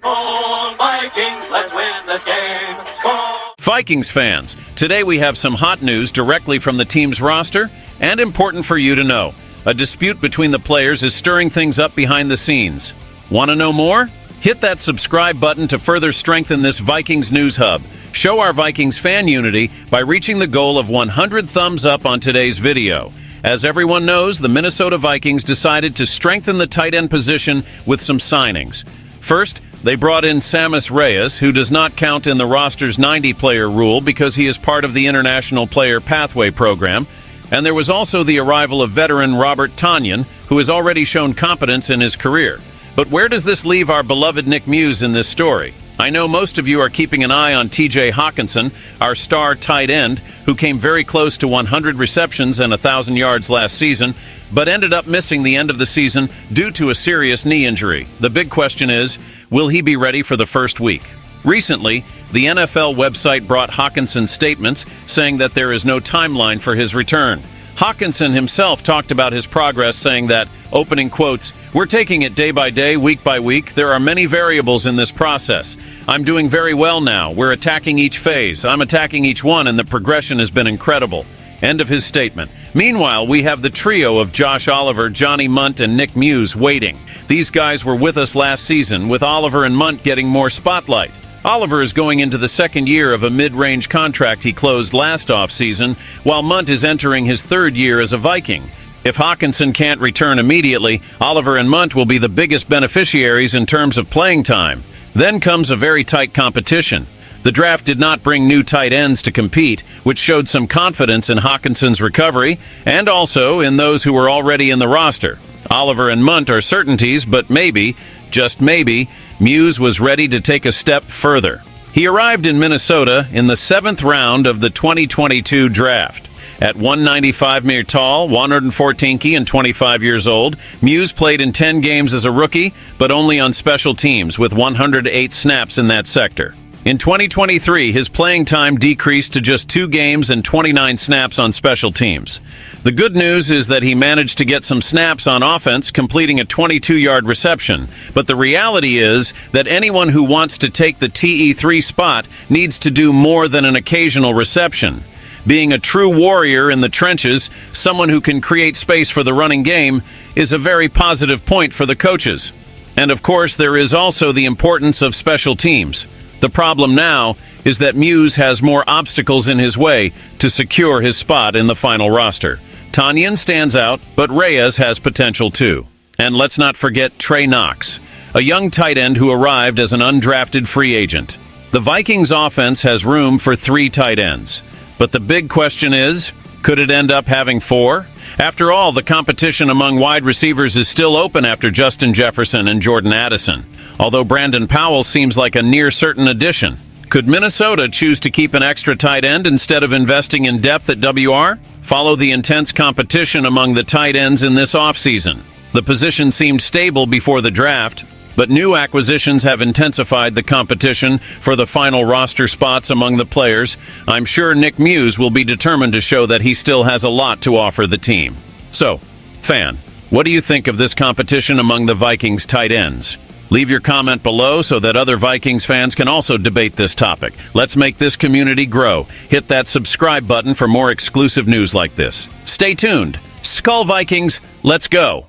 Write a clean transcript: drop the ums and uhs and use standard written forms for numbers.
SKOL Vikings, let's win this game. SKOL. Vikings fans, today we have some hot news directly from the team's roster and important for you to know. A dispute between the players is stirring things up behind the scenes. Want to know more? Hit that subscribe button to further strengthen this Vikings news hub. Show our Vikings fan unity by reaching the goal of 100 thumbs up on today's video. As everyone knows, the Minnesota Vikings decided to strengthen the tight end position with some signings. First, they brought in Sammis Reyes, who does not count in the roster's 90-player rule because he is part of the International Player Pathway program. And there was also the arrival of veteran Robert Tonyan, who has already shown competence in his career. But where does this leave our beloved Nick Muse in this story? I know most of you are keeping an eye on TJ Hockenson, our star tight end, who came very close to 100 receptions and 1,000 yards last season, but ended up missing the end of the season due to a serious knee injury. The big question is, will he be ready for the first week? Recently, the NFL website brought Hockenson statements saying that there is no timeline for his return. Hockenson himself talked about his progress, saying that, opening quotes, "We're taking it day by day, week by week. There are many variables in this process. I'm doing very well now. We're attacking each phase. I'm attacking each one, and the progression has been incredible." End of his statement. Meanwhile, we have the trio of Josh Oliver, Johnny Munt, and Nick Muse waiting. These guys were with us last season, with Oliver and Munt getting more spotlight. Oliver is going into the second year of a mid-range contract he closed last offseason, while Munt is entering his third year as a Viking. If Hockenson can't return immediately, Oliver and Munt will be the biggest beneficiaries in terms of playing time. Then comes a very tight competition. The draft did not bring new tight ends to compete, which showed some confidence in Hockenson's recovery, and also in those who were already in the roster. Oliver and Munt are certainties, but maybe, just maybe, Muse was ready to take a step further. He arrived in Minnesota in the 7th round of the 2022 draft. At 195 meters tall, 114 and 25 years old, Muse played in 10 games as a rookie, but only on special teams, with 108 snaps in that sector. In 2023, his playing time decreased to just 2 games and 29 snaps on special teams. The good news is that he managed to get some snaps on offense, completing a 22-yard reception. But the reality is that anyone who wants to take the TE3 spot needs to do more than an occasional reception. Being a true warrior in the trenches, someone who can create space for the running game, is a very positive point for the coaches. And of course, there is also the importance of special teams. The problem now is that Muse has more obstacles in his way to secure his spot in the final roster. Tonyan stands out, but Reyes has potential too. And let's not forget Trey Knox, a young tight end who arrived as an undrafted free agent. The Vikings offense has room for 3 tight ends. But the big question is, could it end up having 4? After all, the competition among wide receivers is still open after Justin Jefferson and Jordan Addison, although Brandon Powell seems like a near-certain addition. Could Minnesota choose to keep an extra tight end instead of investing in depth at WR? Follow the intense competition among the tight ends in this offseason. The position seemed stable before the draft, but new acquisitions have intensified the competition for the final roster spots among the players. I'm sure Nick Muse will be determined to show that he still has a lot to offer the team. So, fan, what do you think of this competition among the Vikings tight ends? Leave your comment below so that other Vikings fans can also debate this topic. Let's make this community grow. Hit that subscribe button for more exclusive news like this. Stay tuned. SKOL Vikings, let's go!